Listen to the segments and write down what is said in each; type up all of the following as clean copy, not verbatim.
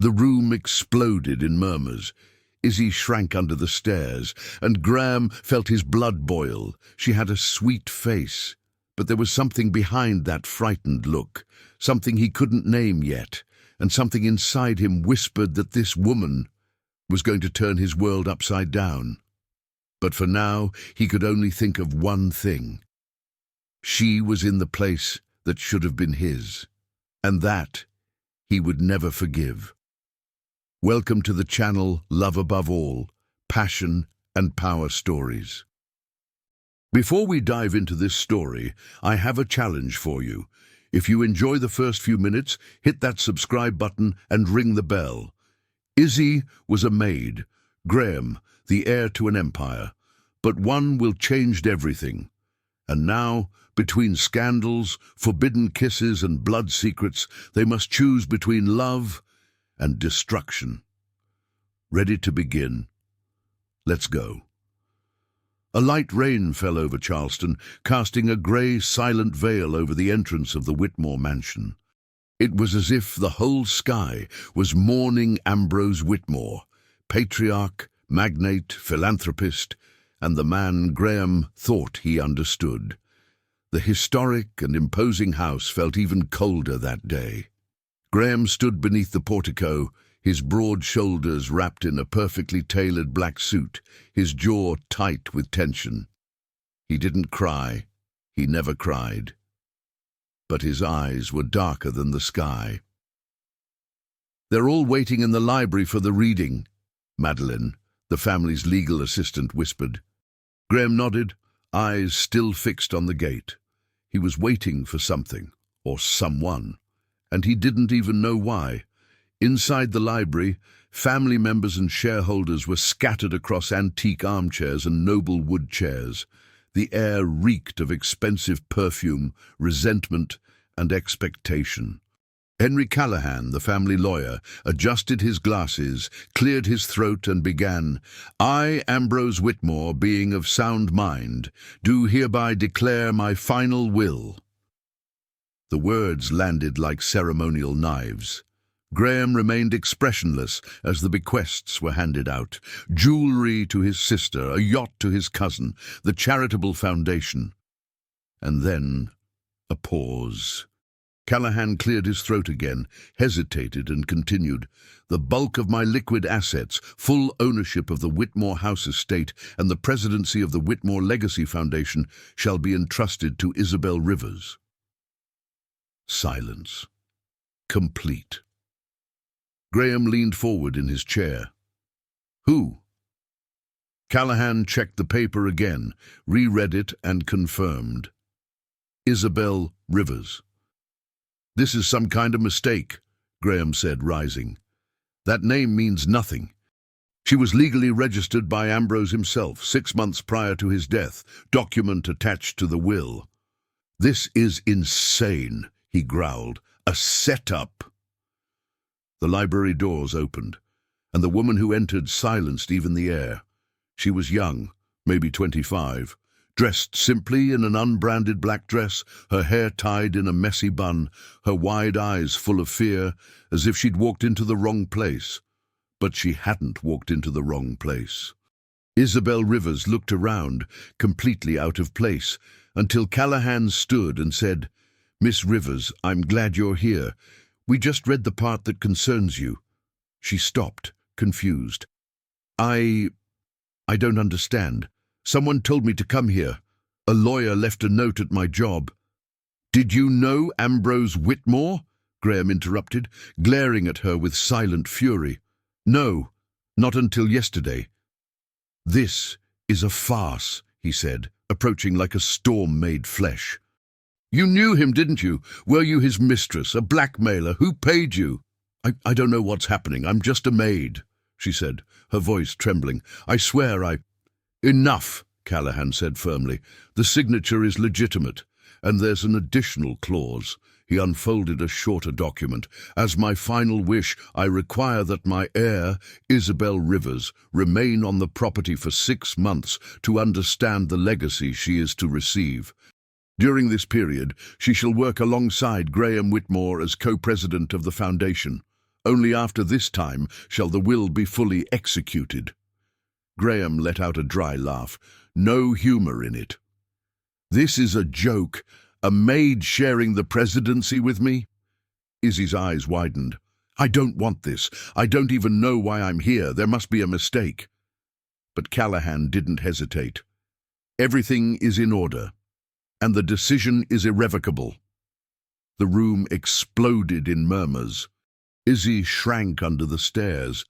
The room exploded in murmurs. Izzy shrank under the stairs, and Graham felt his blood boil. She had a sweet face, but there was something behind that frightened look, something he couldn't name yet, and something inside him whispered that this woman was going to turn his world upside down. But for now, he could only think of one thing. She was in the place that should have been his, and that he would never forgive. Welcome to the channel Love Above All, Passion and Power Stories. Before we dive into this story, I have a challenge for you. If you enjoy the first few minutes, hit that subscribe button and ring the bell. Izzy was a maid, Graham, the heir to an empire, but one will change everything. And now, between scandals, forbidden kisses and blood secrets, they must choose between love and destruction. Ready to begin? Let's go. A light rain fell over Charleston, casting a grey, silent veil over the entrance of the Whitmore mansion. It was as if the whole sky was mourning Ambrose Whitmore, patriarch, magnate, philanthropist, and the man Graham thought he understood. The historic and imposing house felt even colder that day. Graham stood beneath the portico, his broad shoulders wrapped in a perfectly tailored black suit, his jaw tight with tension. He didn't cry. He never cried. But his eyes were darker than the sky. "They're all waiting in the library for the reading," Madeline, the family's legal assistant, whispered. Graham nodded, eyes still fixed on the gate. He was waiting for something, or someone, and he didn't even know why. Inside the library, family members and shareholders were scattered across antique armchairs and noble wood chairs. The air reeked of expensive perfume, resentment, and expectation. Henry Callahan, the family lawyer, adjusted his glasses, cleared his throat, and began, "I, Ambrose Whitmore, being of sound mind, do hereby declare my final will." The words landed like ceremonial knives. Graham remained expressionless as the bequests were handed out. Jewelry to his sister, a yacht to his cousin, the charitable foundation. And then a pause. Callahan cleared his throat again, hesitated, and continued, "The bulk of my liquid assets, full ownership of the Whitmore House estate, and the presidency of the Whitmore Legacy Foundation shall be entrusted to Isabel Rivers." Silence. Complete. Graham leaned forward in his chair. "Who?" Callahan checked the paper again, reread it, and confirmed. "Isabel Rivers." "This is some kind of mistake," Graham said, rising. "That name means nothing. She was legally registered by Ambrose himself 6 months prior to his death, document attached to the will." "This is insane," he growled. "A setup." The library doors opened, and the woman who entered silenced even the air. She was young, maybe 25, dressed simply in an unbranded black dress, her hair tied in a messy bun, her wide eyes full of fear, as if she'd walked into the wrong place. But she hadn't walked into the wrong place. Isabel Rivers looked around, completely out of place, until Callahan stood and said, "Miss Rivers, I'm glad you're here. We just read the part that concerns you." She stopped, confused. I don't understand. Someone told me to come here. A lawyer left a note at my job." "Did you know Ambrose Whitmore?" Graham interrupted, glaring at her with silent fury. "No, not until yesterday." "This is a farce," he said, approaching like a storm made flesh. "You knew him, didn't you? Were you his mistress, a blackmailer? Who paid you?" I don't know what's happening. I'm just a maid," she said, her voice trembling. "I swear "Enough," Callahan said firmly. "The signature is legitimate, and there's an additional clause." He unfolded a shorter document. "As my final wish, I require that my heir, Isabel Rivers, remain on the property for 6 months to understand the legacy she is to receive. During this period, she shall work alongside Graham Whitmore as co-president of the foundation. Only after this time shall the will be fully executed." Graham let out a dry laugh. No humor in it. "This is a joke. A maid sharing the presidency with me?" Izzy's eyes widened. "I don't want this. I don't even know why I'm here. There must be a mistake." But Callahan didn't hesitate. "Everything is in order, and the decision is irrevocable." The room exploded in murmurs. Izzy shrank under the stairs,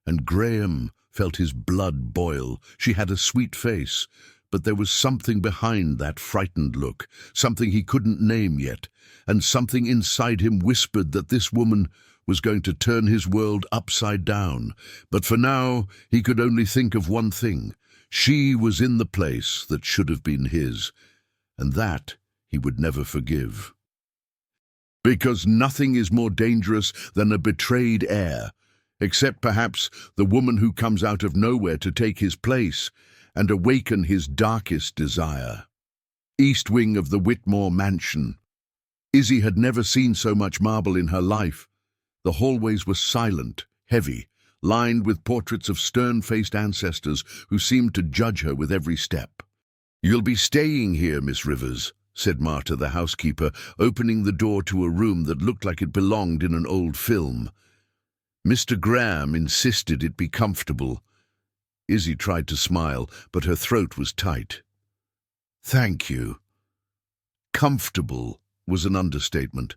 and Graham felt his blood boil. She had a sweet face, but there was something behind that frightened look, something he couldn't name yet, and something inside him whispered that this woman was going to turn his world upside down. But for now, he could only think of one thing. She was in the place that should have been his, and that he would never forgive. Because nothing is more dangerous than a betrayed heir, except perhaps the woman who comes out of nowhere to take his place and awaken his darkest desire. East wing of the Whitmore mansion. Izzy had never seen so much marble in her life. The hallways were silent, heavy, lined with portraits of stern-faced ancestors who seemed to judge her with every step. "You'll be staying here, Miss Rivers," said Marta, the housekeeper, opening the door to a room that looked like it belonged in an old film. Mr. Graham insisted it be comfortable. Izzy tried to smile, but her throat was tight. "Thank you." Comfortable was an understatement.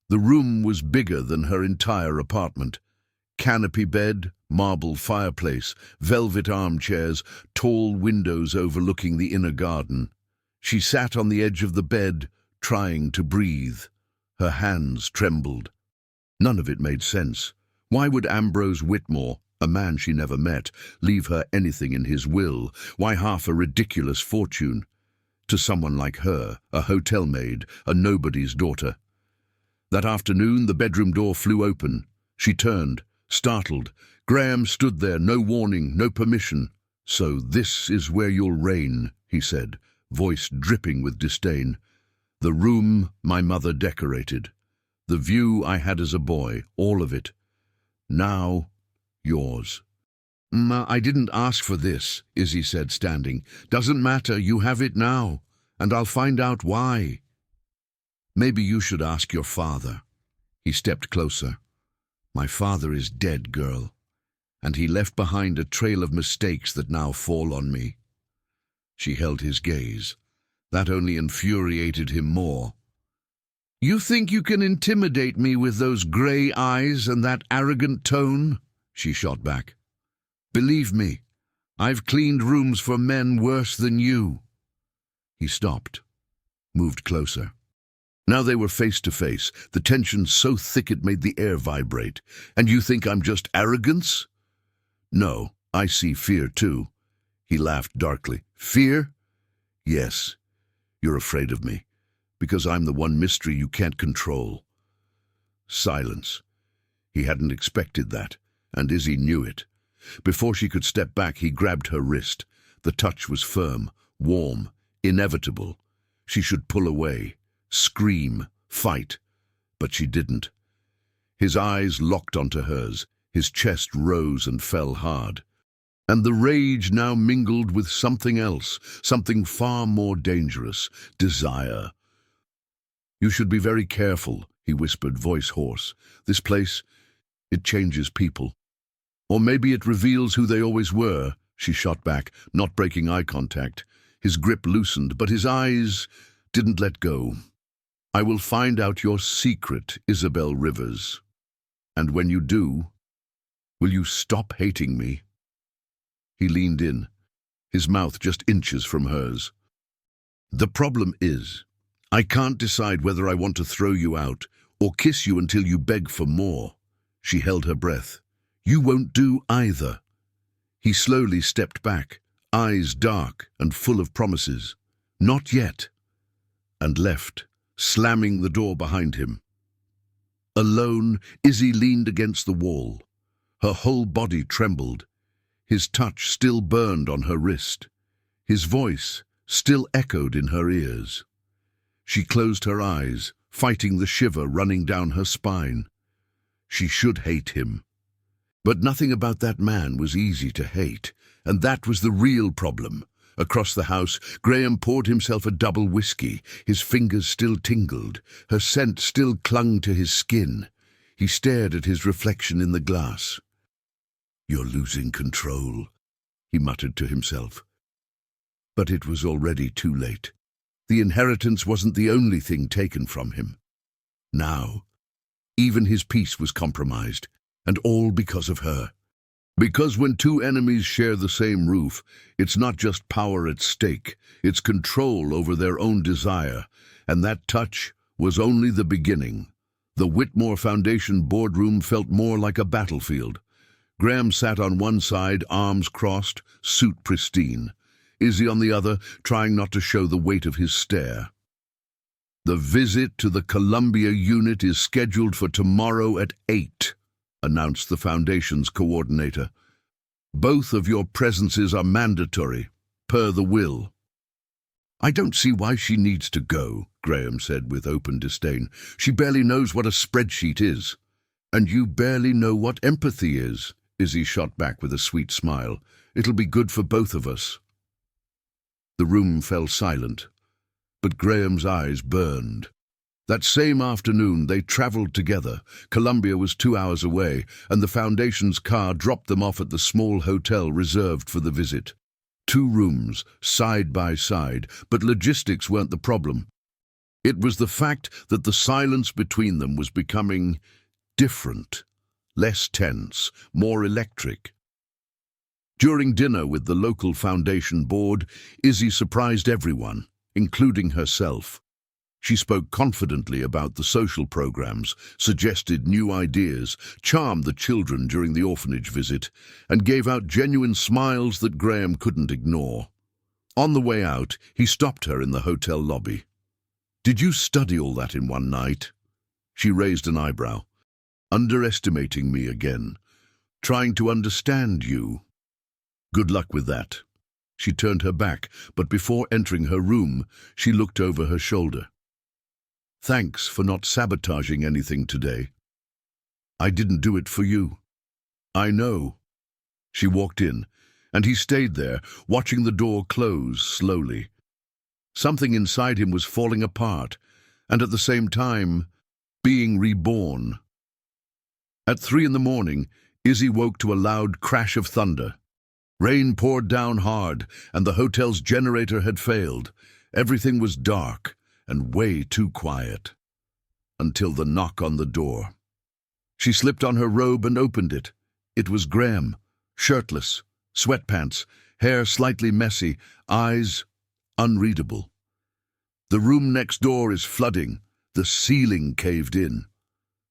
The room was bigger than her entire apartment. Canopy bed, marble fireplace, velvet armchairs, tall windows overlooking the inner garden. She sat on the edge of the bed, trying to breathe. Her hands trembled. None of it made sense. Why would Ambrose Whitmore, a man she never met, leave her anything in his will? Why half a ridiculous fortune? To someone like her, a hotel maid, a nobody's daughter. That afternoon, the bedroom door flew open. She turned, startled. Graham stood there, no warning, no permission. "So this is where you'll reign," he said, voice dripping with disdain. "The room my mother decorated. The view I had as a boy, all of it. Now, yours." "I didn't ask for this," Izzy said, standing. "Doesn't matter, you have it now, and I'll find out why." "Maybe you should ask your father." He stepped closer. "My father is dead, girl, and he left behind a trail of mistakes that now fall on me." She held his gaze. That only infuriated him more. "You think you can intimidate me with those grey eyes and that arrogant tone?" she shot back. "Believe me, I've cleaned rooms for men worse than you." He stopped, moved closer. Now they were face to face, the tension so thick it made the air vibrate. "And you think I'm just arrogance?" "No, I see fear too." He laughed darkly. "Fear? Yes. You're afraid of me, because I'm the one mystery you can't control." Silence. He hadn't expected that, and Izzy knew it. Before she could step back, he grabbed her wrist. The touch was firm, warm, inevitable. She should pull away, scream, fight, but she didn't. His eyes locked onto hers. His chest rose and fell hard. And the rage now mingled with something else, something far more dangerous, desire. "You should be very careful," he whispered, voice hoarse. "This place, it changes people. Or maybe it reveals who they always were," she shot back, not breaking eye contact. His grip loosened, but his eyes didn't let go. "I will find out your secret, Isabel Rivers. And when you do, will you stop hating me?" He leaned in, his mouth just inches from hers. "The problem is, I can't decide whether I want to throw you out or kiss you until you beg for more." She held her breath. "You won't do either." He slowly stepped back, eyes dark and full of promises. "Not yet," and left, slamming the door behind him. Alone, Izzy leaned against the wall. Her whole body trembled. His touch still burned on her wrist. His voice still echoed in her ears. She closed her eyes, fighting the shiver running down her spine. She should hate him. But nothing about that man was easy to hate, and that was the real problem. Across the house, Graham poured himself a double whiskey. His fingers still tingled. Her scent still clung to his skin. He stared at his reflection in the glass. "You're losing control," he muttered to himself. But it was already too late. The inheritance wasn't the only thing taken from him. Now, even his peace was compromised, and all because of her. Because when two enemies share the same roof, it's not just power at stake, it's control over their own desire, and that touch was only the beginning. The Whitmore Foundation boardroom felt more like a battlefield. Graham sat on one side, arms crossed, suit pristine. Izzy on the other, trying not to show the weight of his stare. "The visit to the Columbia unit is scheduled for tomorrow at 8, announced the Foundation's coordinator. "Both of your presences are mandatory, per the will." "I don't see why she needs to go," Graham said with open disdain. "She barely knows what a spreadsheet is." "And you barely know what empathy is," Izzy shot back with a sweet smile. "It'll be good for both of us." The room fell silent, but Graham's eyes burned. That same afternoon they travelled together. Columbia was 2 hours away, and the Foundation's car dropped them off at the small hotel reserved for the visit. 2 rooms, side by side, but logistics weren't the problem. It was the fact that the silence between them was becoming different, less tense, more electric. During dinner with the local Foundation board, Izzy surprised everyone, including herself. She spoke confidently about the social programs, suggested new ideas, charmed the children during the orphanage visit, and gave out genuine smiles that Graham couldn't ignore. On the way out, he stopped her in the hotel lobby. "Did you study all that in one night?" She raised an eyebrow. "Underestimating me again. Trying to understand you." "Good luck with that." She turned her back, but before entering her room, she looked over her shoulder. "Thanks for not sabotaging anything today." "I didn't do it for you." "I know." She walked in, and he stayed there, watching the door close slowly. Something inside him was falling apart, and at the same time, being reborn. At 3 in the morning, Izzy woke to a loud crash of thunder. Rain poured down hard, and the hotel's generator had failed. Everything was dark and way too quiet. Until the knock on the door. She slipped on her robe and opened it. It was Graham, shirtless, sweatpants, hair slightly messy, eyes unreadable. "The room next door is flooding. The ceiling caved in."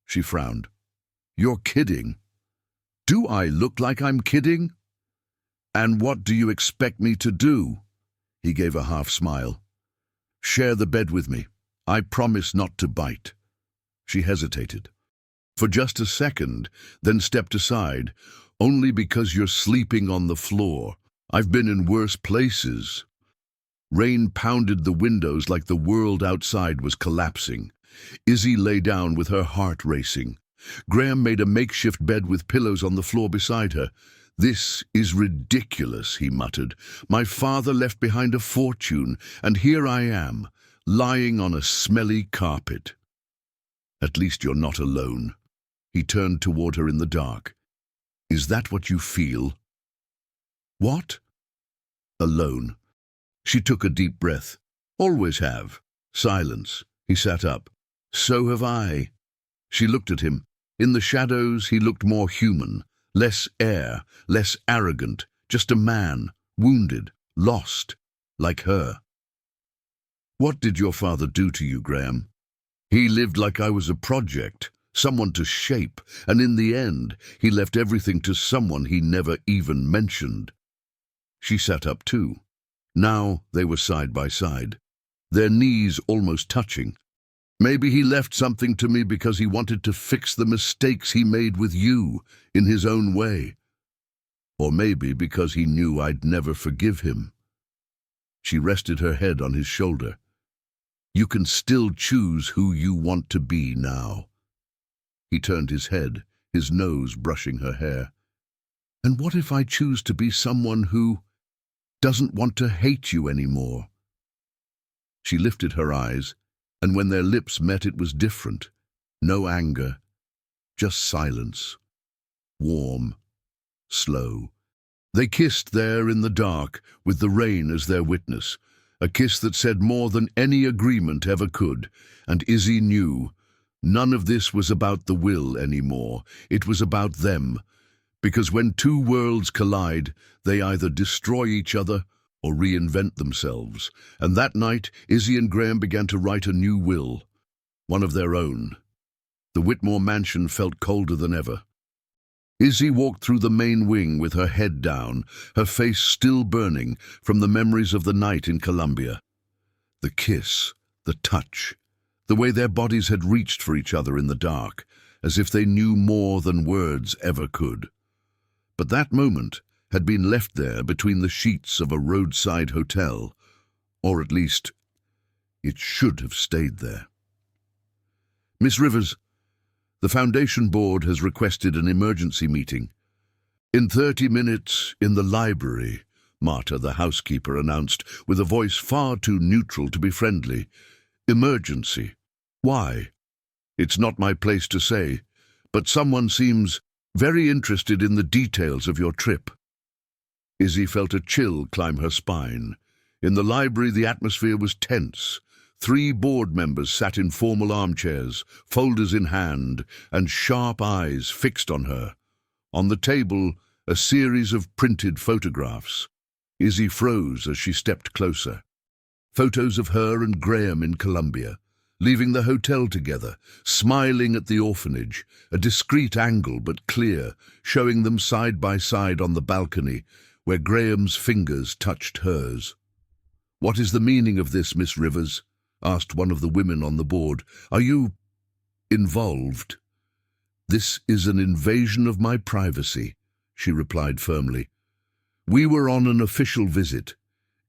She frowned. "You're kidding." "Do I look like I'm kidding?" "And what do you expect me to do?" He gave a half smile. "Share the bed with me. I promise not to bite." She hesitated. For just a second, then stepped aside. "Only because you're sleeping on the floor. I've been in worse places." Rain pounded the windows like the world outside was collapsing. Izzy lay down with her heart racing. Graham made a makeshift bed with pillows on the floor beside her. "This is ridiculous," he muttered. "My father left behind a fortune, and here I am, lying on a smelly carpet." "At least you're not alone." He turned toward her in the dark. "Is that what you feel?" "What?" "Alone." She took a deep breath. "Always have." Silence. He sat up. "So have I." She looked at him. In the shadows, he looked more human. Less heir, less arrogant, just a man, wounded, lost, like her. "What did your father do to you, Graham?" "He lived like I was a project, someone to shape, and in the end, he left everything to someone he never even mentioned." She sat up too. Now they were side by side, their knees almost touching. "Maybe he left something to me because he wanted to fix the mistakes he made with you, in his own way. Or maybe because he knew I'd never forgive him." She rested her head on his shoulder. "You can still choose who you want to be now." He turned his head, his nose brushing her hair. And what if I choose to be someone who doesn't want to hate you anymore? She lifted her eyes, and when their lips met it was different. No anger, just silence. Warm, slow. They kissed there in the dark, with the rain as their witness, a kiss that said more than any agreement ever could, and Izzy knew none of this was about the will anymore. It was about them, because when two worlds collide, they either destroy each other or reinvent themselves. And that night, Izzy and Graham began to write a new will, one of their own. The Whitmore mansion felt colder than ever. Izzy walked through the main wing with her head down, her face still burning from the memories of the night in Columbia. The kiss, the touch, the way their bodies had reached for each other in the dark, as if they knew more than words ever could. But that moment had been left there between the sheets of a roadside hotel, or at least it should have stayed there. Miss Rivers, the Foundation Board has requested an emergency meeting. In 30 minutes, in the library, Marta, the housekeeper, announced with a voice far too neutral to be friendly. Emergency. Why? It's not my place to say, but someone seems very interested in the details of your trip. Izzy felt a chill climb her spine. In the library, the atmosphere was tense. 3 board members sat in formal armchairs, folders in hand, and sharp eyes fixed on her. On the table, a series of printed photographs. Izzy froze as she stepped closer. Photos of her and Graham in Columbia, leaving the hotel together, smiling at the orphanage, a discreet angle but clear, showing them side by side on the balcony, where Graham's fingers touched hers. "What is the meaning of this, Miss Rivers?" asked one of the women on the board. "Are you involved?" "This is an invasion of my privacy," she replied firmly. "We were on an official visit.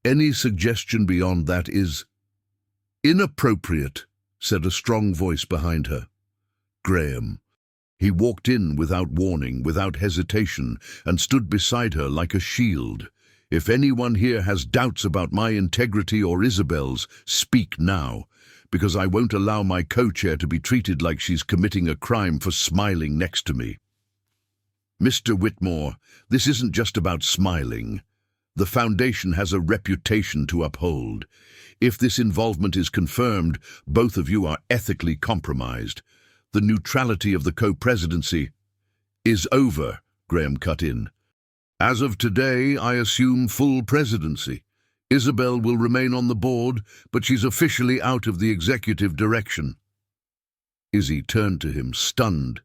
Any suggestion beyond that is inappropriate," said a strong voice behind her. Graham. He walked in without warning, without hesitation, and stood beside her like a shield. "If anyone here has doubts about my integrity or Isabel's, speak now, because I won't allow my co-chair to be treated like she's committing a crime for smiling next to me." "Mr. Whitmore, this isn't just about smiling. The Foundation has a reputation to uphold. If this involvement is confirmed, both of you are ethically compromised. The neutrality of the co-presidency is over," Graham cut in. "As of today, I assume full presidency. Isabel will remain on the board, but she's officially out of the executive direction." Izzy turned to him, stunned.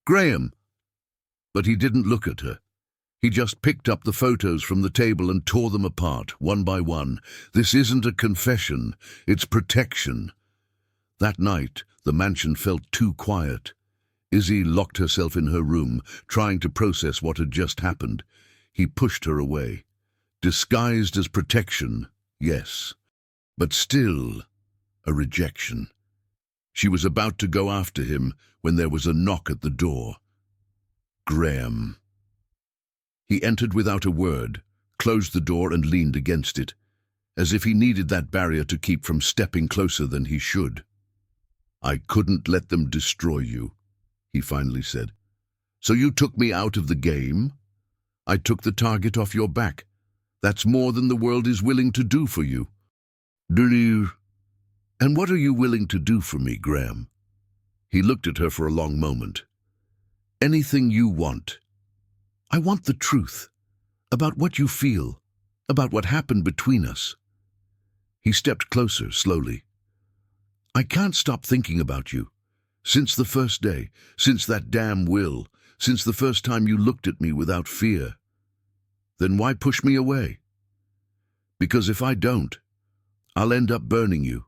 "Graham!" But he didn't look at her. He just picked up the photos from the table and tore them apart, one by one. "This isn't a confession, it's protection." That night, the mansion felt too quiet. Izzy locked herself in her room, trying to process what had just happened. He pushed her away. Disguised as protection, yes, but still a rejection. She was about to go after him when there was a knock at the door. Graham. He entered without a word, closed the door and leaned against it, as if he needed that barrier to keep from stepping closer than he should. "I couldn't let them destroy you," he finally said. "So you took me out of the game? I took the target off your back. That's more than the world is willing to do for you." "Do you? And what are you willing to do for me, Graham?" He looked at her for a long moment. "Anything you want. I want the truth, about what you feel, about what happened between us." He stepped closer, slowly. "I can't stop thinking about you. Since the first day, since that damn will, since the first time you looked at me without fear. Then why push me away? Because if I don't, I'll end up burning you."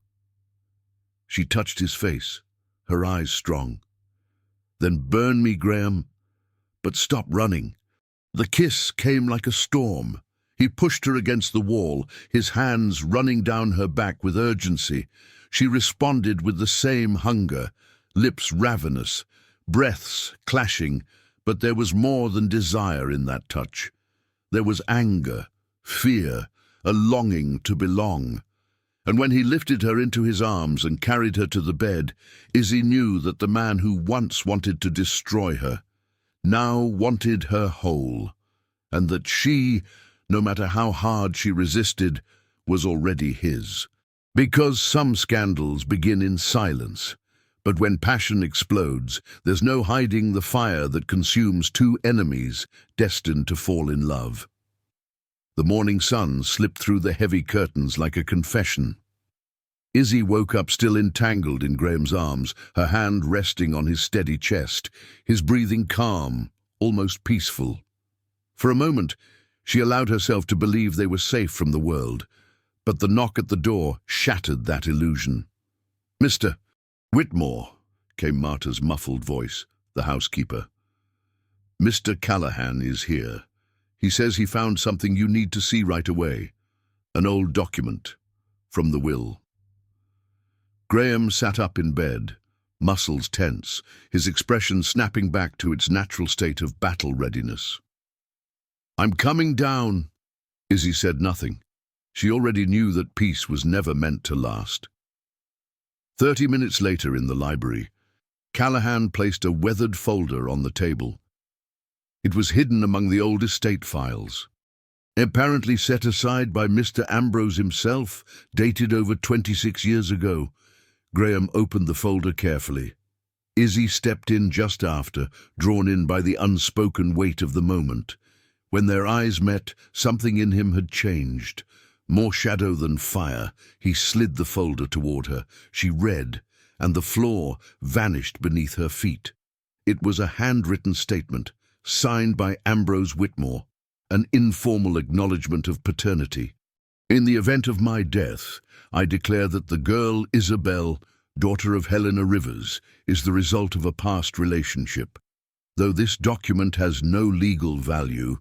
She touched his face, her eyes strong. "Then burn me, Graham, but stop running." The kiss came like a storm. He pushed her against the wall, his hands running down her back with urgency. She responded with the same hunger, lips ravenous, breaths clashing, but there was more than desire in that touch. There was anger, fear, a longing to belong. And when he lifted her into his arms and carried her to the bed, Izzy knew that the man who once wanted to destroy her now wanted her whole, and that she, no matter how hard she resisted, was already his. Because some scandals begin in silence, but when passion explodes, there's no hiding the fire that consumes two enemies destined to fall in love. The morning sun slipped through the heavy curtains like a confession. Izzy woke up still entangled in Graham's arms, her hand resting on his steady chest, his breathing calm, almost peaceful. For a moment, she allowed herself to believe they were safe from the world, but the knock at the door shattered that illusion. "Mr. Whitmore," came Marta's muffled voice, the housekeeper. "Mr. Callahan is here. He says he found something you need to see right away. An old document from the will." Graham sat up in bed, muscles tense, his expression snapping back to its natural state of battle readiness. "I'm coming down." Izzy said nothing. She already knew that peace was never meant to last. 30 minutes later in the library, Callahan placed a weathered folder on the table. It was hidden among the old estate files. Apparently set aside by Mr. Ambrose himself, dated over 26 years ago. Graham opened the folder carefully. Izzy stepped in just after, drawn in by the unspoken weight of the moment. When their eyes met, something in him had changed. More shadow than fire, he slid the folder toward her. She read, and the floor vanished beneath her feet. It was a handwritten statement, signed by Ambrose Whitmore, an informal acknowledgement of paternity. "In the event of my death, I declare that the girl Isabel, daughter of Helena Rivers, is the result of a past relationship. Though this document has no legal value,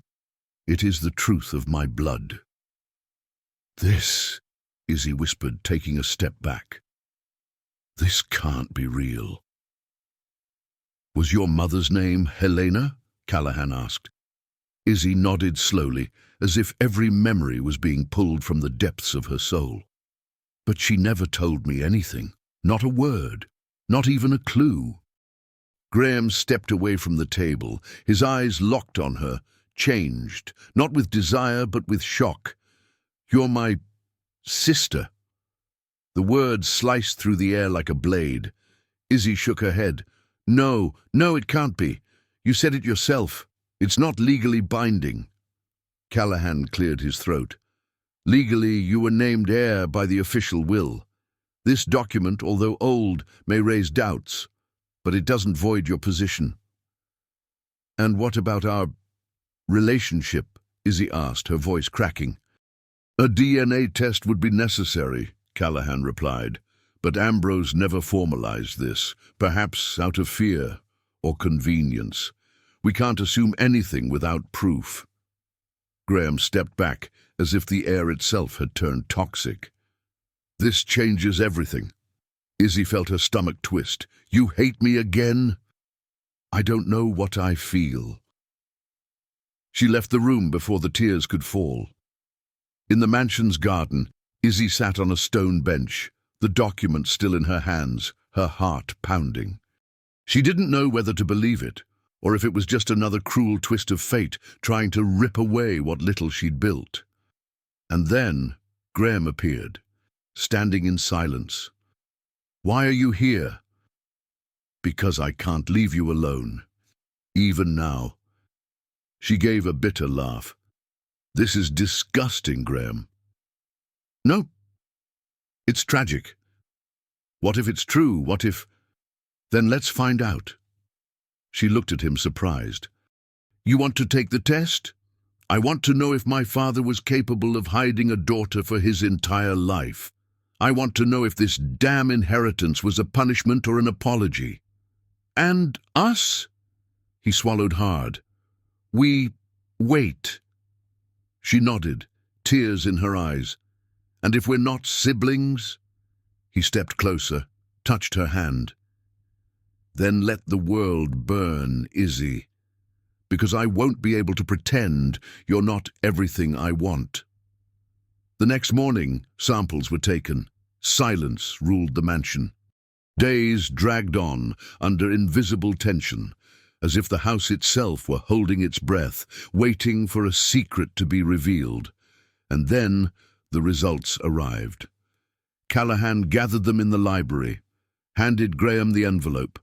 it is the truth of my blood." "This," Izzy whispered, taking a step back. "This can't be real." "Was your mother's name Helena?" Callahan asked. Izzy nodded slowly, as if every memory was being pulled from the depths of her soul. "But she never told me anything. Not a word. Not even a clue." Graham stepped away from the table, his eyes locked on her, changed, not with desire but with shock. "You're my sister." The words sliced through the air like a blade. Izzy shook her head. No, it can't be. You said it yourself. It's not legally binding." Callahan cleared his throat. "Legally, you were named heir by the official will. This document, although old, may raise doubts, but it doesn't void your position." "And what about our relationship?" Izzy asked, her voice cracking. "A DNA test would be necessary," Callahan replied, "but Ambrose never formalized this, perhaps out of fear or convenience. We can't assume anything without proof." Graham stepped back, as if the air itself had turned toxic. "This changes everything." Izzy felt her stomach twist. "You hate me again?" "I don't know what I feel." She left the room before the tears could fall. In the mansion's garden, Izzy sat on a stone bench, the document still in her hands, her heart pounding. She didn't know whether to believe it, or if it was just another cruel twist of fate trying to rip away what little she'd built. And then Graham appeared, standing in silence. "Why are you here?" "Because I can't leave you alone, even now." She gave a bitter laugh. "This is disgusting, Graham." "No, it's tragic. What if it's true? What if... Then let's find out." She looked at him, surprised. "You want to take the test? I want to know if my father was capable of hiding a daughter for his entire life. I want to know if this damn inheritance was a punishment or an apology. And us?" He swallowed hard. "We wait." She nodded, tears in her eyes. "And if we're not siblings?" He stepped closer, touched her hand. Then let the world burn, Izzy, because I won't be able to pretend you're not everything I want." The next morning, samples were taken. Silence ruled the mansion. Days dragged on under invisible tension, as if the house itself were holding its breath, waiting for a secret to be revealed. And then the results arrived. Callahan gathered them in the library, handed Graham the envelope.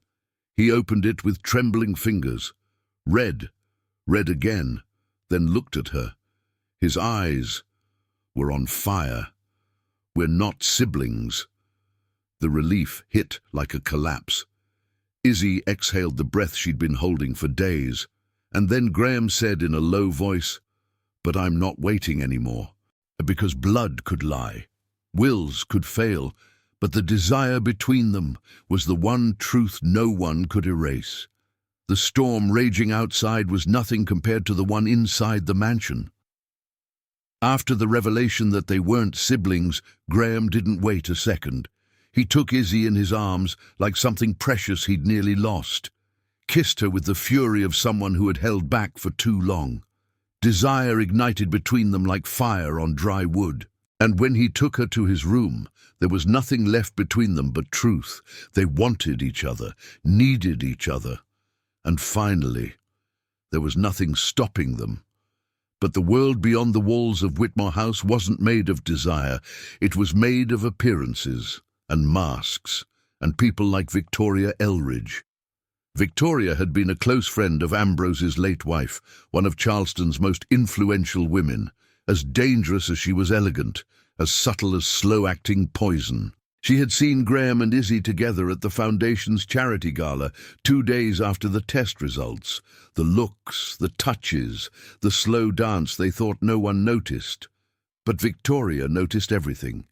He opened it with trembling fingers, read again, then looked at her. His eyes were on fire. "We're not siblings." The relief hit like a collapse. Izzy exhaled the breath she'd been holding for days, and then Graham said in a low voice, "But I'm not waiting anymore, because blood could lie, wills could fail, but the desire between them was the one truth no one could erase. The storm raging outside was nothing compared to the one inside the mansion." After the revelation that they weren't siblings, Graham didn't wait a second. He took Izzy in his arms like something precious he'd nearly lost, kissed her with the fury of someone who had held back for too long. Desire ignited between them like fire on dry wood. And when he took her to his room, there was nothing left between them but truth. They wanted each other, needed each other. And finally, there was nothing stopping them. But the world beyond the walls of Whitmore House wasn't made of desire. It was made of appearances and masks, and people like Victoria Elridge. Victoria had been a close friend of Ambrose's late wife, one of Charleston's most influential women, as dangerous as she was elegant, as subtle as slow-acting poison. She had seen Graham and Izzy together at the Foundation's charity gala 2 days after the test results. The looks, the touches, the slow dance they thought no one noticed. But Victoria noticed everything,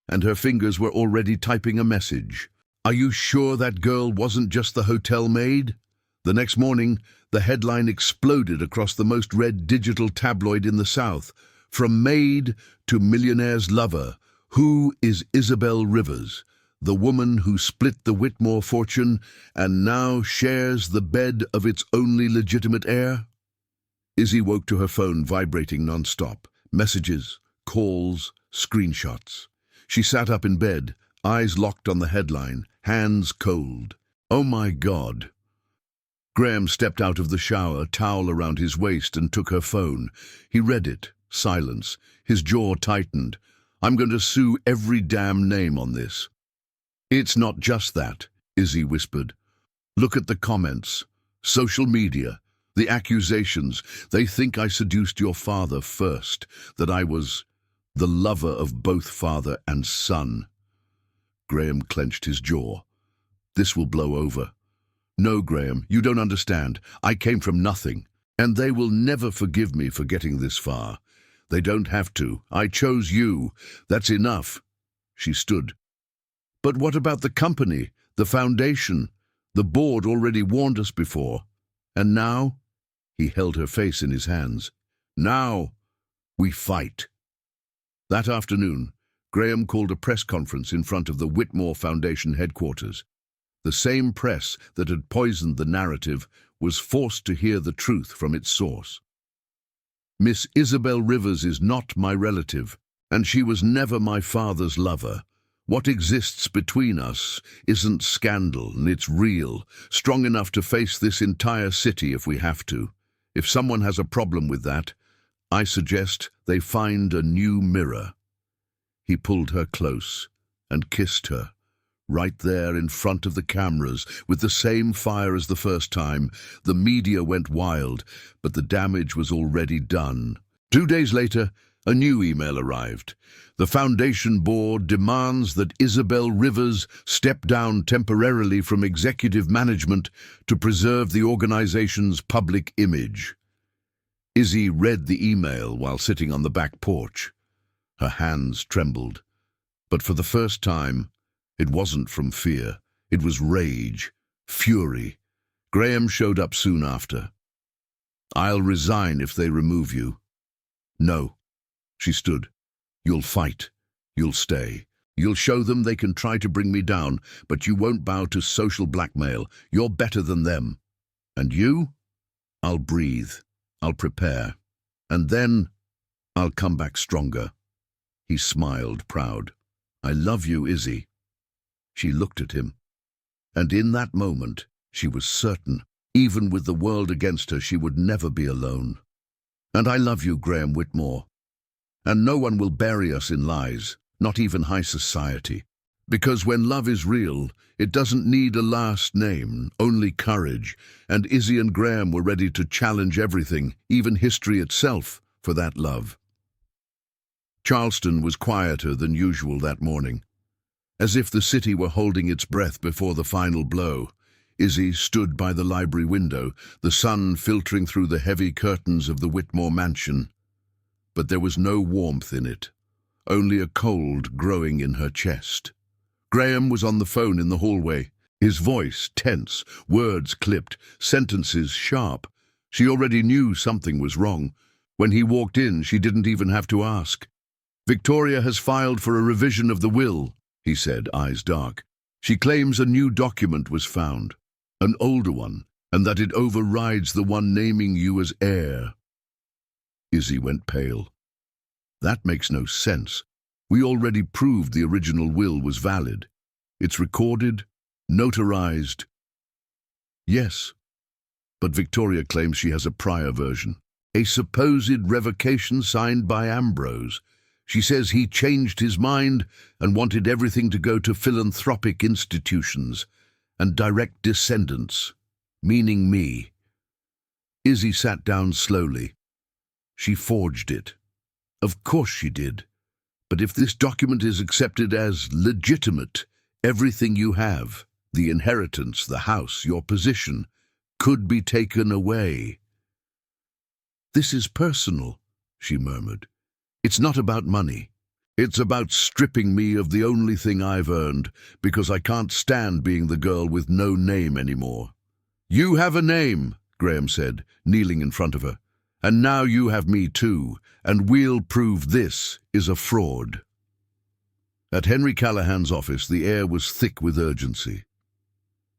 and her fingers were already typing a message. "Are you sure that girl wasn't just the hotel maid?" The next morning, the headline exploded across the most read digital tabloid in the South. "From Maid to Millionaire's Lover, who is Isabel Rivers, the woman who split the Whitmore fortune and now shares the bed of its only legitimate heir?" Izzy woke to her phone vibrating non-stop. Messages, calls, screenshots. She sat up in bed, eyes locked on the headline, hands cold. "Oh my God." Graham stepped out of the shower, towel around his waist, and took her phone. He read it. Silence. His jaw tightened. "I'm going to sue every damn name on this." "It's not just that," Izzy whispered. "Look at the comments. Social media. The accusations. They think I seduced your father first, that I was the lover of both father and son." Graham clenched his jaw. "This will blow over." "No, Graham, you don't understand. I came from nothing, and they will never forgive me for getting this far. They don't have to. I chose you. That's enough." She stood. "But what about the company, the foundation? The board already warned us before. And now?" He held her face in his hands. "Now we fight." That afternoon, Graham called a press conference in front of the Whitmore Foundation headquarters. The same press that had poisoned the narrative was forced to hear the truth from its source. "Miss Isabel Rivers is not my relative, and she was never my father's lover. What exists between us isn't scandal, and it's real, strong enough to face this entire city if we have to. If someone has a problem with that, I suggest they find a new mirror." He pulled her close and kissed her, right there in front of the cameras, with the same fire as the first time. The media went wild, but the damage was already done. 2 days later, a new email arrived. "The Foundation Board demands that Isabel Rivers step down temporarily from executive management to preserve the organization's public image." Izzy read the email while sitting on the back porch. Her hands trembled. But for the first time, it wasn't from fear. It was rage, fury. Graham showed up soon after. "I'll resign if they remove you." "No." She stood. "You'll fight. You'll stay. You'll show them they can try to bring me down, but you won't bow to social blackmail. You're better than them. And you? I'll breathe. I'll prepare. And then I'll come back stronger." He smiled, proud. "I love you, Izzy." She looked at him. And in that moment, she was certain, even with the world against her, she would never be alone. "And I love you, Graham Whitmore. And no one will bury us in lies, not even high society. Because when love is real, it doesn't need a last name, only courage. And Izzy and Graham were ready to challenge everything, even history itself, for that love." Charleston was quieter than usual that morning. As if the city were holding its breath before the final blow, Izzy stood by the library window, the sun filtering through the heavy curtains of the Whitmore mansion. But there was no warmth in it, only a cold growing in her chest. Graham was on the phone in the hallway, his voice tense, words clipped, sentences sharp. She already knew something was wrong. When he walked in, she didn't even have to ask. "Victoria has filed for a revision of the will," he said, eyes dark. "She claims a new document was found, an older one, and that it overrides the one naming you as heir." Izzy went pale. "That makes no sense. We already proved the original will was valid. It's recorded, notarized." "Yes, but Victoria claims she has a prior version, a supposed revocation signed by Ambrose. She says he changed his mind and wanted everything to go to philanthropic institutions and direct descendants, meaning me." Izzy sat down slowly. "She forged it. Of course she did. But if this document is accepted as legitimate, everything you have, the inheritance, the house, your position, could be taken away." "This is personal," she murmured. "It's not about money. It's about stripping me of the only thing I've earned, because I can't stand being the girl with no name anymore." "You have a name," Graham said, kneeling in front of her. "And now you have me too, and we'll prove this is a fraud." At Henry Callahan's office, the air was thick with urgency.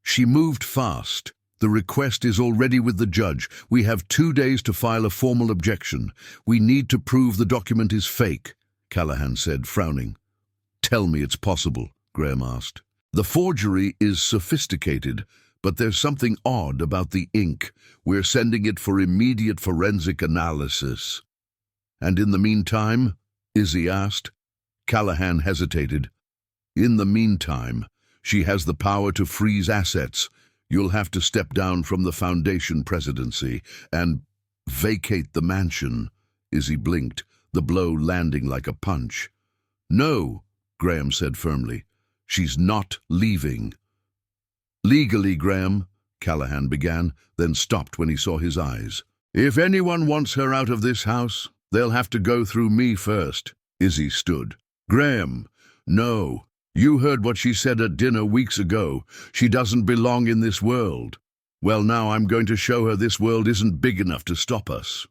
She moved fast. "The request is already with the judge. We have 2 days to file a formal objection. We need to prove the document is fake," Callahan said, frowning. "Tell me it's possible," Graham asked. "The forgery is sophisticated, but there's something odd about the ink. We're sending it for immediate forensic analysis." "And in the meantime?" Izzy asked. Callahan hesitated. "In the meantime, she has the power to freeze assets. You'll have to step down from the Foundation presidency and vacate the mansion." Izzy blinked, the blow landing like a punch. "No," Graham said firmly. "She's not leaving." "Legally, Graham," Callahan began, then stopped when he saw his eyes. "If anyone wants her out of this house, they'll have to go through me first." Izzy stood. "Graham, no. You heard what she said at dinner weeks ago. She doesn't belong in this world. Well, now I'm going to show her this world isn't big enough to stop us."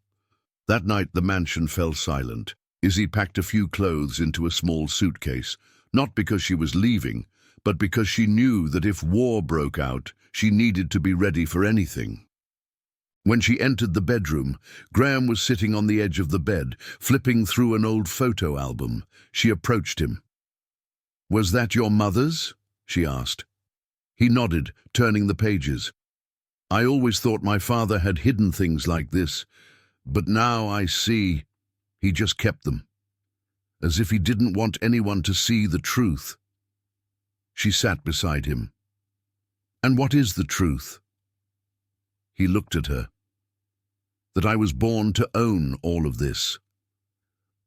That night the mansion fell silent. Izzy packed a few clothes into a small suitcase, not because she was leaving, but because she knew that if war broke out, she needed to be ready for anything. When she entered the bedroom, Graham was sitting on the edge of the bed, flipping through an old photo album. She approached him. "Was that your mother's?" she asked. He nodded, turning the pages. "I always thought my father had hidden things like this, but now I see he just kept them, as if he didn't want anyone to see the truth." She sat beside him. "And what is the truth?" He looked at her. "That I was born to own all of this.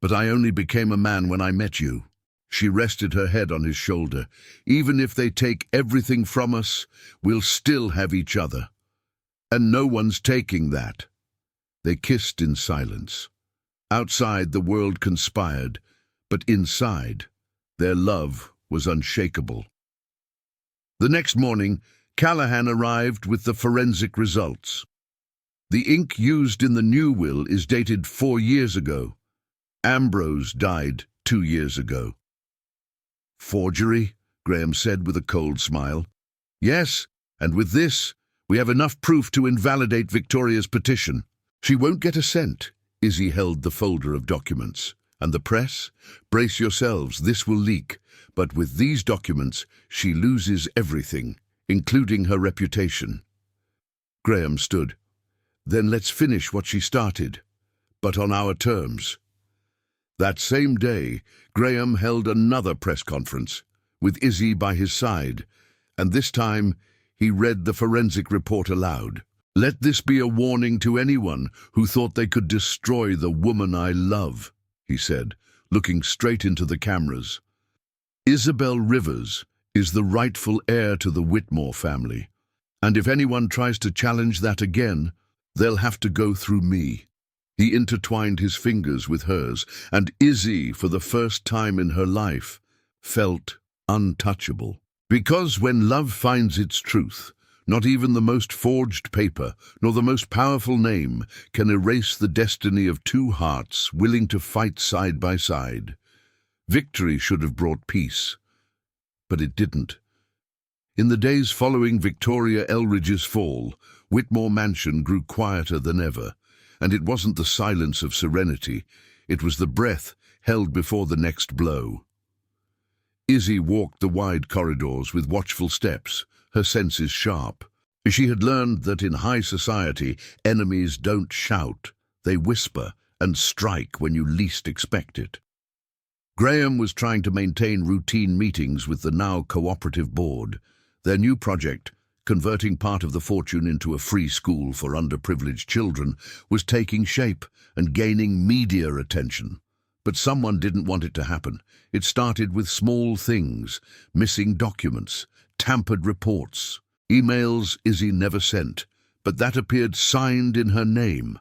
But I only became a man when I met you." She rested her head on his shoulder. "Even if they take everything from us, we'll still have each other. And no one's taking that." They kissed in silence. Outside, the world conspired, but inside, their love was unshakable. The next morning, Callahan arrived with the forensic results. The ink used in the new will is dated 4 years ago. Ambrose died 2 years ago. Forgery, Graham said with a cold smile. Yes, and with this, we have enough proof to invalidate Victoria's petition. She won't get a cent. Izzy held the folder of documents. And the press? Brace yourselves, this will leak. But with these documents, she loses everything, including her reputation. Graham stood. Then let's finish what she started, but on our terms. That same day, Graham held another press conference, with Izzy by his side, and this time he read the forensic report aloud. Let this be a warning to anyone who thought they could destroy the woman I love, he said, looking straight into the cameras. Isabel Rivers is the rightful heir to the Whitmore family, and if anyone tries to challenge that again, they'll have to go through me. He intertwined his fingers with hers, and Izzy, for the first time in her life, felt untouchable. Because when love finds its truth, not even the most forged paper, nor the most powerful name, can erase the destiny of two hearts willing to fight side by side. Victory should have brought peace, but it didn't. In the days following Victoria Elridge's fall, Whitmore Mansion grew quieter than ever, and it wasn't the silence of serenity, it was the breath held before the next blow. Izzy walked the wide corridors with watchful steps, her senses sharp. She had learned that in high society, enemies don't shout, they whisper and strike when you least expect it. Graham was trying to maintain routine meetings with the now cooperative board. Their new project, converting part of the fortune into a free school for underprivileged children, was taking shape and gaining media attention. But someone didn't want it to happen. It started with small things, missing documents, tampered reports, emails Izzy never sent, but that appeared signed in her name.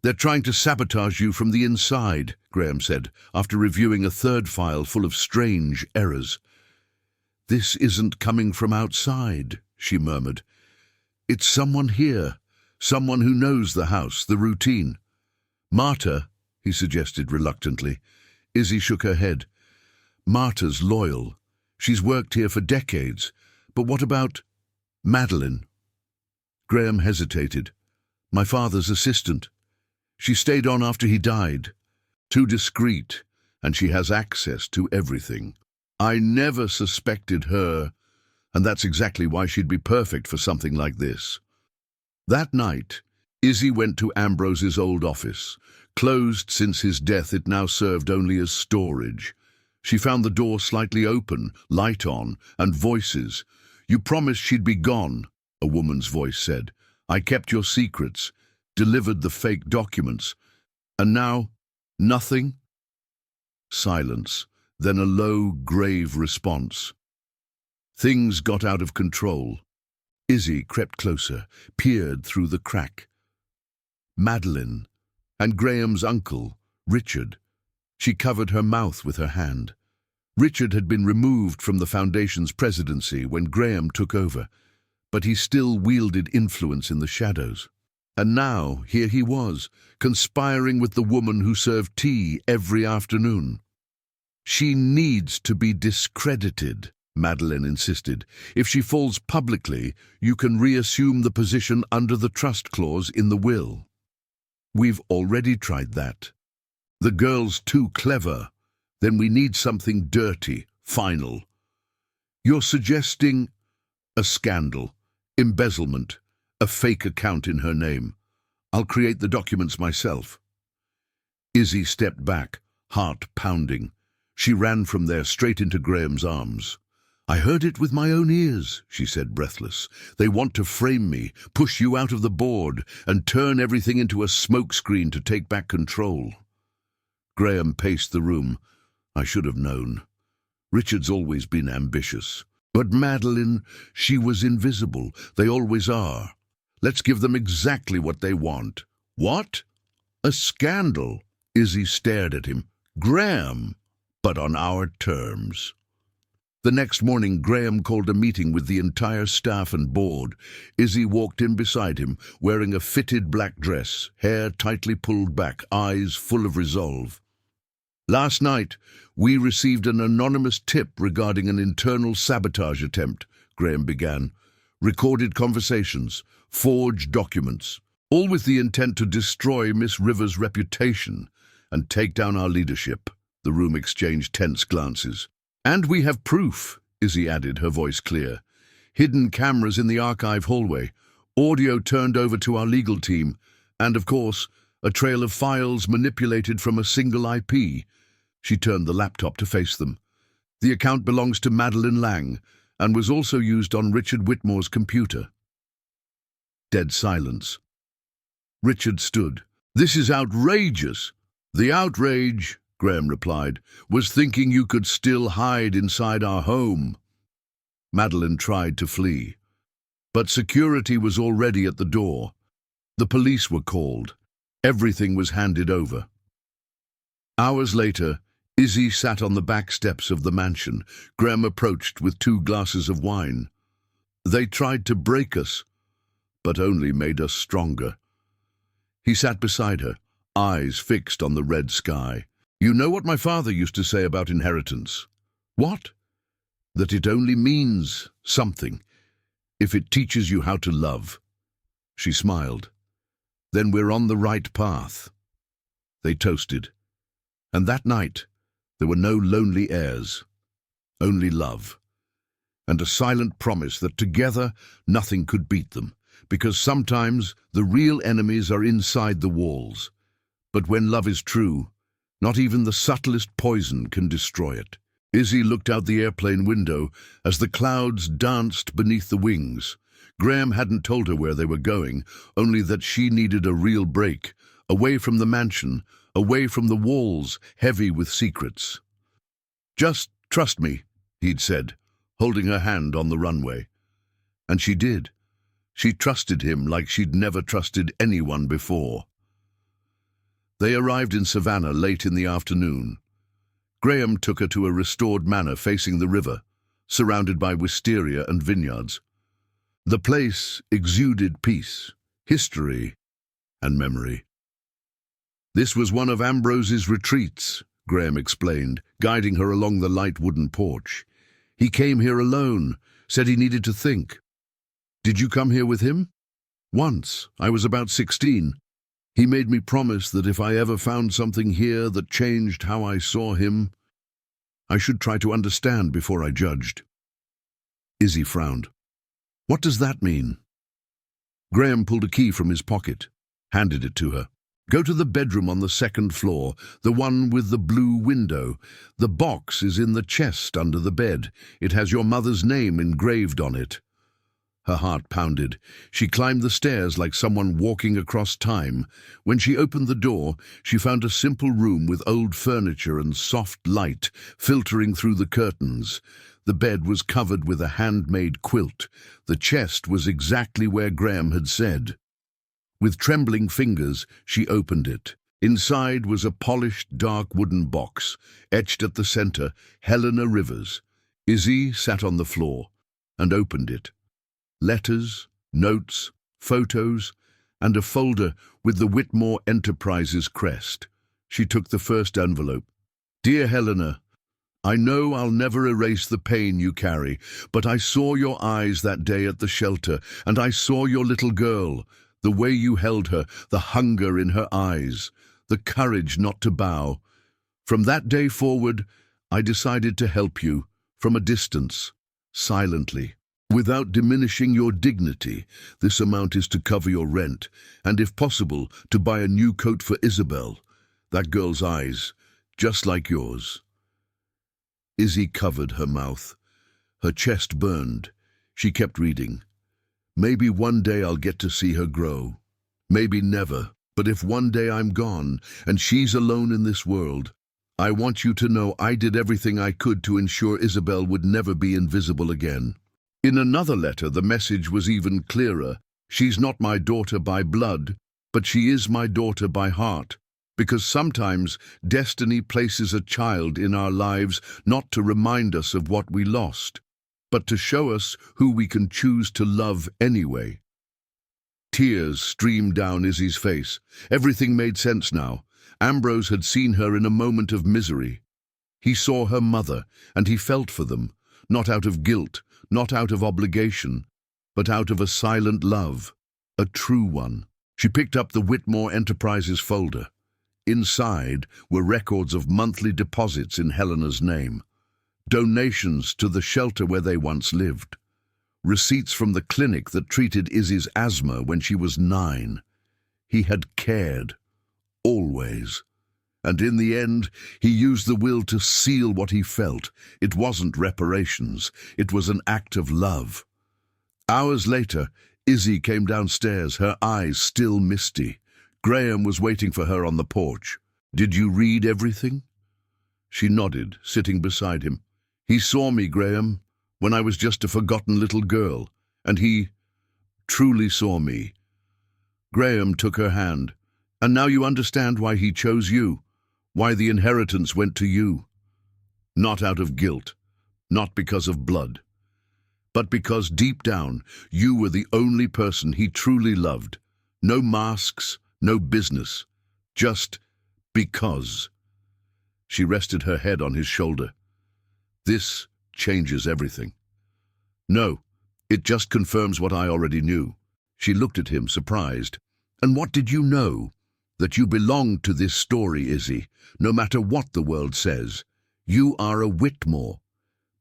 They're trying to sabotage you from the inside, Graham said, after reviewing a third file full of strange errors. This isn't coming from outside, she murmured. It's someone here, someone who knows the house, the routine. Marta, he suggested reluctantly. Izzy shook her head. Marta's loyal. She's worked here for decades. But what about Madeline? Graham hesitated. My father's assistant. She stayed on after he died. Too discreet, and she has access to everything. I never suspected her, and that's exactly why she'd be perfect for something like this. That night, Izzy went to Ambrose's old office. Closed since his death, it now served only as storage. She found the door slightly open, light on, and voices. You promised she'd be gone, a woman's voice said. I kept your secrets, delivered the fake documents. And now, nothing? Silence, then a low, grave response. Things got out of control. Izzy crept closer, peered through the crack. Madeline, and Graham's uncle, Richard. She covered her mouth with her hand. Richard had been removed from the Foundation's presidency when Graham took over, but he still wielded influence in the shadows. And now, here he was, conspiring with the woman who served tea every afternoon. She needs to be discredited, Madeline insisted. If she falls publicly, you can reassume the position under the trust clause in the will. We've already tried that. The girl's too clever. Then we need something dirty, final. You're suggesting a scandal, embezzlement, a fake account in her name. I'll create the documents myself. Izzy stepped back, heart pounding. She ran from there straight into Graham's arms. I heard it with my own ears, she said, breathless. They want to frame me, push you out of the board, and turn everything into a smokescreen to take back control. Graham paced the room. I should have known. Richard's always been ambitious. But Madeline, she was invisible. They always are. Let's give them exactly what they want. What? A scandal? Izzy stared at him. Graham, but on our terms. The next morning, Graham called a meeting with the entire staff and board. Izzy walked in beside him, wearing a fitted black dress, hair tightly pulled back, eyes full of resolve. Last night, we received an anonymous tip regarding an internal sabotage attempt, Graham began. Recorded conversations, forged documents, all with the intent to destroy Miss Rivers' reputation and take down our leadership. The room exchanged tense glances. And we have proof, Izzy added, her voice clear. Hidden cameras in the archive hallway, audio turned over to our legal team, and, of course, a trail of files manipulated from a single IP. She turned the laptop to face them. The account belongs to Madeline Lang and was also used on Richard Whitmore's computer. Dead silence. Richard stood. This is outrageous. The outrage, Graham replied, was thinking you could still hide inside our home. Madeline tried to flee, but security was already at the door. The police were called. Everything was handed over. Hours later, Izzy sat on the back steps of the mansion. Graham approached with 2 glasses of wine. They tried to break us, but only made us stronger. He sat beside her, eyes fixed on the red sky. You know what my father used to say about inheritance? What? That it only means something if it teaches you how to love. She smiled. Then we're on the right path. They toasted. And that night, there were no lonely heirs, only love, and a silent promise that together nothing could beat them, because sometimes the real enemies are inside the walls. But when love is true, not even the subtlest poison can destroy it. Izzy looked out the airplane window as the clouds danced beneath the wings. Graham hadn't told her where they were going, only that she needed a real break, away from the mansion, away from the walls, heavy with secrets. Just trust me, he'd said, holding her hand on the runway. And she did. She trusted him like she'd never trusted anyone before. They arrived in Savannah late in the afternoon. Graham took her to a restored manor facing the river, surrounded by wisteria and vineyards. The place exuded peace, history, and memory. This was one of Ambrose's retreats, Graham explained, guiding her along the light wooden porch. He came here alone, said he needed to think. Did you come here with him? Once. I was about 16. He made me promise that if I ever found something here that changed how I saw him, I should try to understand before I judged. Izzy frowned. What does that mean? Graham pulled a key from his pocket, handed it to her. Go to the bedroom on the 2nd floor, the one with the blue window. The box is in the chest under the bed. It has your mother's name engraved on it. Her heart pounded. She climbed the stairs like someone walking across time. When she opened the door, she found a simple room with old furniture and soft light filtering through the curtains. The bed was covered with a handmade quilt. The chest was exactly where Graham had said. With trembling fingers, she opened it. Inside was a polished, dark wooden box, etched at the center, Helena Rivers. Izzy sat on the floor and opened it. Letters, notes, photos, and a folder with the Whitmore Enterprises crest. She took the first envelope. Dear Helena, I know I'll never erase the pain you carry, but I saw your eyes that day at the shelter, and I saw your little girl, the way you held her, the hunger in her eyes, the courage not to bow. From that day forward, I decided to help you, from a distance, silently. Without diminishing your dignity, this amount is to cover your rent, and if possible, to buy a new coat for Isabel. That girl's eyes, just like yours. Izzy covered her mouth. Her chest burned. She kept reading. Maybe one day I'll get to see her grow. Maybe never, but if one day I'm gone, and she's alone in this world, I want you to know I did everything I could to ensure Isabel would never be invisible again. In another letter, the message was even clearer. She's not my daughter by blood, but she is my daughter by heart, because sometimes destiny places a child in our lives not to remind us of what we lost, but to show us who we can choose to love anyway. Tears streamed down Izzy's face. Everything made sense now. Ambrose had seen her in a moment of misery. He saw her mother, and he felt for them, not out of guilt, not out of obligation, but out of a silent love, a true one. She picked up the Whitmore Enterprises folder. Inside were records of monthly deposits in Helena's name, donations to the shelter where they once lived, receipts from the clinic that treated Izzy's asthma when she was 9. He had cared, always. And in the end, he used the will to seal what he felt. It wasn't reparations. It was an act of love. Hours later, Izzy came downstairs, her eyes still misty. Graham was waiting for her on the porch. "Did you read everything?" She nodded, sitting beside him. "He saw me, Graham, when I was just a forgotten little girl, and he truly saw me." Graham took her hand. "And now you understand why he chose you, why the inheritance went to you. Not out of guilt, not because of blood, but because deep down you were the only person he truly loved. No masks, no business, just because." She rested her head on his shoulder. "This changes everything." "No, it just confirms what I already knew." She looked at him, surprised. "And what did you know?" "That you belonged to this story, Izzy, no matter what the world says. You are a Whitmore,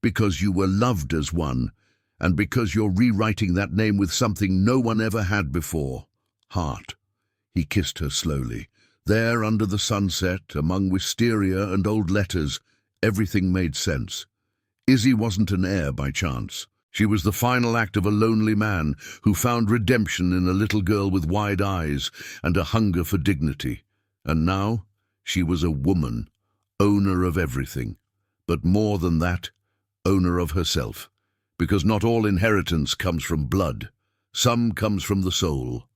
because you were loved as one, and because you're rewriting that name with something no one ever had before. Heart." He kissed her slowly. There, under the sunset, among wisteria and old letters, everything made sense. Izzy wasn't an heir by chance. She was the final act of a lonely man who found redemption in a little girl with wide eyes and a hunger for dignity. And now, she was a woman, owner of everything. But more than that, owner of herself. Because not all inheritance comes from blood. Some comes from the soul.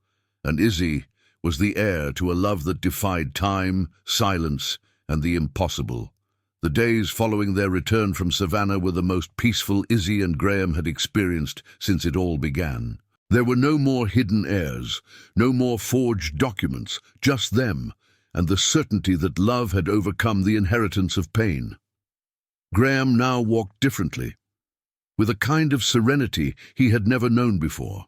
And Izzy was the heir to a love that defied time, silence, and the impossible. The days following their return from Savannah were the most peaceful Izzy and Graham had experienced since it all began. There were no more hidden heirs, no more forged documents, just them, and the certainty that love had overcome the inheritance of pain. Graham now walked differently, with a kind of serenity he had never known before.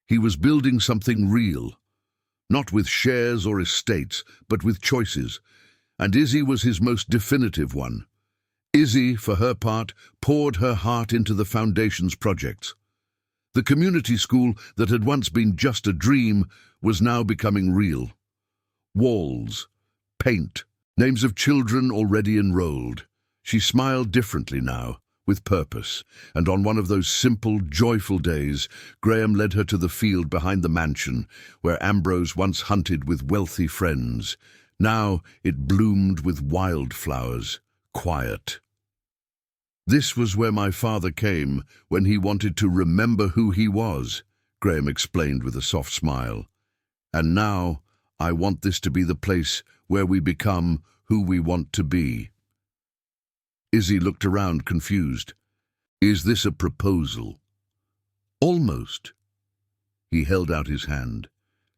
He was building something real, not with shares or estates, but with choices, and Izzy was his most definitive one. Izzy, for her part, poured her heart into the Foundation's projects. The community school that had once been just a dream was now becoming real. Walls, paint, names of children already enrolled. She smiled differently now, with purpose, and on one of those simple, joyful days, Graham led her to the field behind the mansion, where Ambrose once hunted with wealthy friends. Now it bloomed with wildflowers, quiet. "This was where my father came when he wanted to remember who he was," Graham explained with a soft smile. "And now I want this to be the place where we become who we want to be." Izzy looked around, confused. "Is this a proposal?" "Almost." He held out his hand.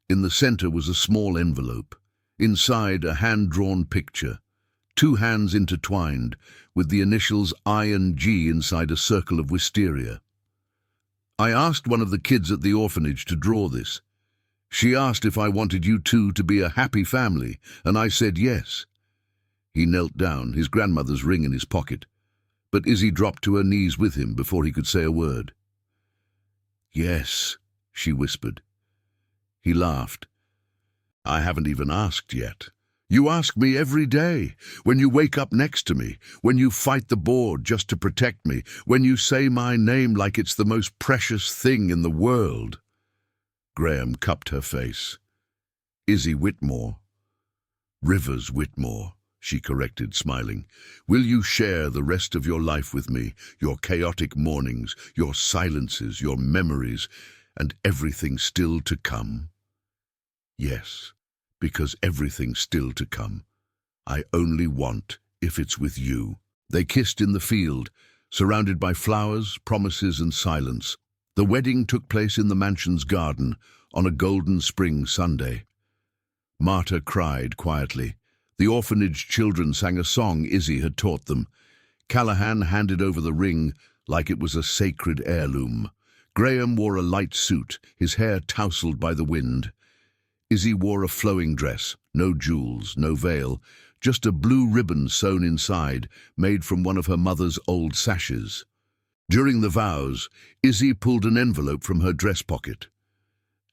In the center was a small envelope. Inside, a hand-drawn picture. 2 hands intertwined, with the initials I and G inside a circle of wisteria. "I asked one of the kids at the orphanage to draw this. She asked if I wanted you two to be a happy family, and I said yes." He knelt down, his grandmother's ring in his pocket, but Izzy dropped to her knees with him before he could say a word. "Yes," she whispered. He laughed. "I haven't even asked yet. You ask me every day, when you wake up next to me, when you fight the board just to protect me, when you say my name like it's the most precious thing in the world." Graham cupped her face. "Izzy Whitmore." "Rivers Whitmore," she corrected, smiling. "Will you share the rest of your life with me, your chaotic mornings, your silences, your memories, and everything still to come?" "Yes, because everything's still to come. I only want if it's with you." They kissed in the field, surrounded by flowers, promises, and silence. The wedding took place in the mansion's garden on a golden spring Sunday. Marta cried quietly. The orphanage children sang a song Izzy had taught them. Callahan handed over the ring like it was a sacred heirloom. Graham wore a light suit, his hair tousled by the wind. Izzy wore a flowing dress, no jewels, no veil, just a blue ribbon sewn inside, made from one of her mother's old sashes. During the vows, Izzy pulled an envelope from her dress pocket.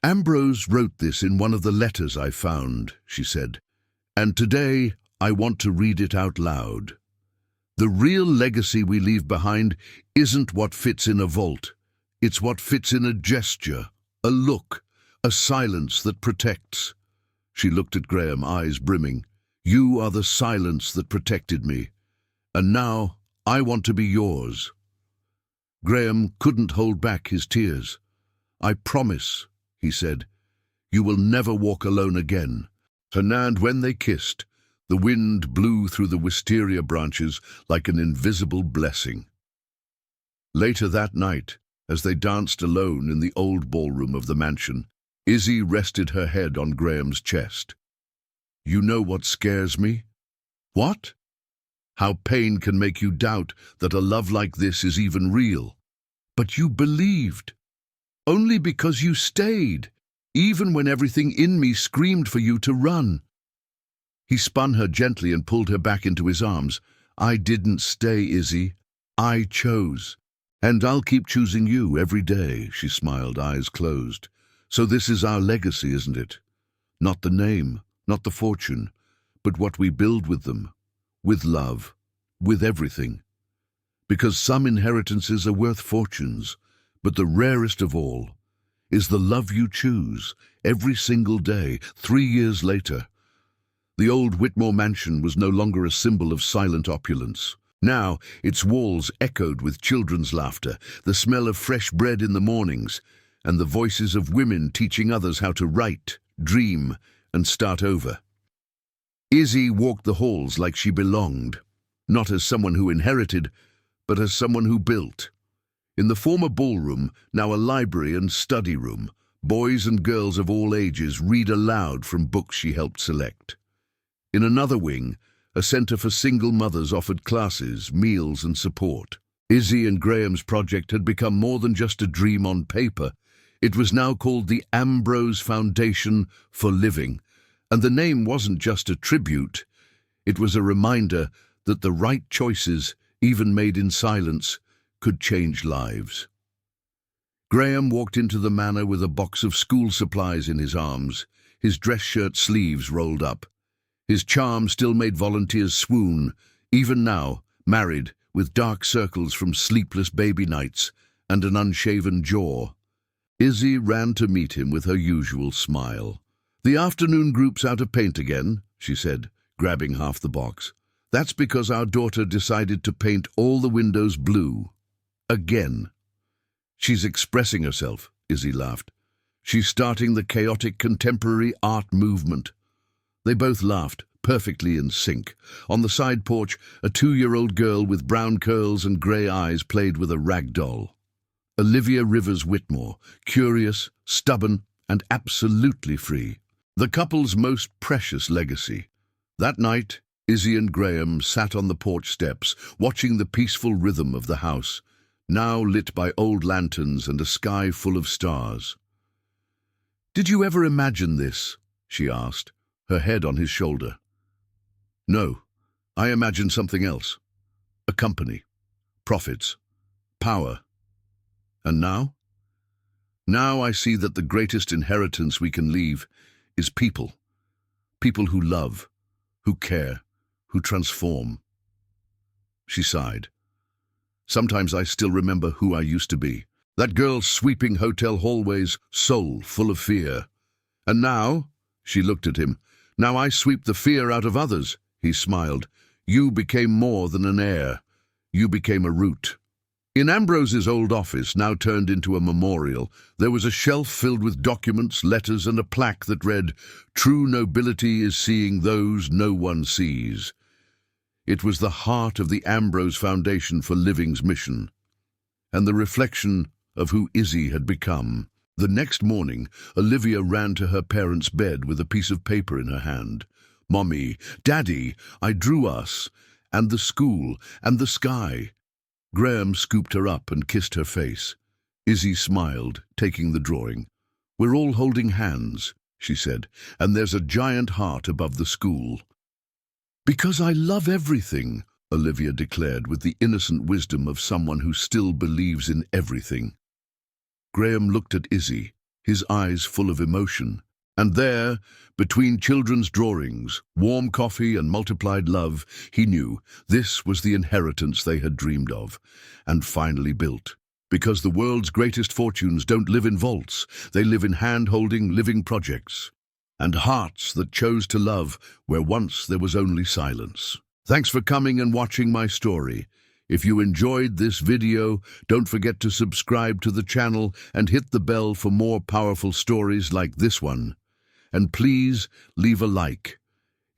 "Ambrose wrote this in one of the letters I found," she said, "and today I want to read it out loud. The real legacy we leave behind isn't what fits in a vault. It's what fits in a gesture, a look, a silence that protects." She looked at Graham, eyes brimming. "You are the silence that protected me, and now I want to be yours." Graham couldn't hold back his tears. "I promise," he said, "you will never walk alone again." And when they kissed, the wind blew through the wisteria branches like an invisible blessing. Later that night, as they danced alone in the old ballroom of the mansion, Izzy rested her head on Graham's chest. "You know what scares me?" "What?" "How pain can make you doubt that a love like this is even real. But you believed. Only because you stayed, even when everything in me screamed for you to run." He spun her gently and pulled her back into his arms. "I didn't stay, Izzy. I chose. And I'll keep choosing you every day," she smiled, eyes closed. "So this is our legacy, isn't it? Not the name, not the fortune, but what we build with them, with love, with everything. Because some inheritances are worth fortunes, but the rarest of all is the love you choose every single day, 3 years later." The old Whitmore mansion was no longer a symbol of silent opulence. Now its walls echoed with children's laughter, the smell of fresh bread in the mornings, and the voices of women teaching others how to write, dream, and start over. Izzy walked the halls like she belonged, not as someone who inherited, but as someone who built. In the former ballroom, now a library and study room, boys and girls of all ages read aloud from books she helped select. In another wing, a centre for single mothers offered classes, meals and support. Izzy and Graham's project had become more than just a dream on paper. It was now called the Ambrose Foundation for Living, and the name wasn't just a tribute. It was a reminder that the right choices, even made in silence, could change lives. Graham walked into the manor with a box of school supplies in his arms, his dress shirt sleeves rolled up. His charm still made volunteers swoon, even now, married, with dark circles from sleepless baby nights and an unshaven jaw. Izzy ran to meet him with her usual smile. "The afternoon group's out of paint again," she said, grabbing half the box. "That's because our daughter decided to paint all the windows blue. Again." "She's expressing herself," Izzy laughed. "She's starting the chaotic contemporary art movement." They both laughed, perfectly in sync. On the side porch, a 2-year-old girl with brown curls and grey eyes played with a rag doll. Olivia Rivers Whitmore, curious, stubborn, and absolutely free. The couple's most precious legacy. That night, Izzy and Graham sat on the porch steps, watching the peaceful rhythm of the house, now lit by old lanterns and a sky full of stars. "Did you ever imagine this?" she asked, her head on his shoulder. "No, I imagined something else. A company, profits, power. And now? Now I see that the greatest inheritance we can leave is people. People who love, who care, who transform." She sighed. "Sometimes I still remember who I used to be. That girl sweeping hotel hallways, soul full of fear. And now," she looked at him, "now I sweep the fear out of others." He smiled. "You became more than an heir. You became a root." In Ambrose's old office, now turned into a memorial, there was a shelf filled with documents, letters, and a plaque that read, "True nobility is seeing those no one sees." It was the heart of the Ambrose Foundation for Living's mission, and the reflection of who Izzy had become. The next morning, Olivia ran to her parents' bed with a piece of paper in her hand. "Mommy, Daddy, I drew us, and the school, and the sky." Graham scooped her up and kissed her face. Izzy smiled, taking the drawing. "We're all holding hands," she said, "and there's a giant heart above the school." "Because I love everything," Olivia declared with the innocent wisdom of someone who still believes in everything. Graham looked at Izzy, his eyes full of emotion. And there, between children's drawings, warm coffee and multiplied love, he knew this was the inheritance they had dreamed of, and finally built. Because the world's greatest fortunes don't live in vaults, they live in hand-holding living projects. And hearts that chose to love where once there was only silence. Thanks for coming and watching my story. If you enjoyed this video, don't forget to subscribe to the channel and hit the bell for more powerful stories like this one. And please leave a like.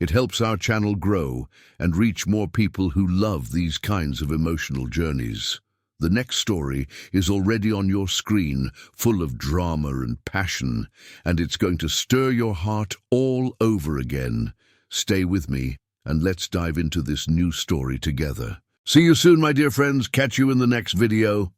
It helps our channel grow and reach more people who love these kinds of emotional journeys. The next story is already on your screen, full of drama and passion, and it's going to stir your heart all over again. Stay with me, and let's dive into this new story together. See you soon, my dear friends. Catch you in the next video.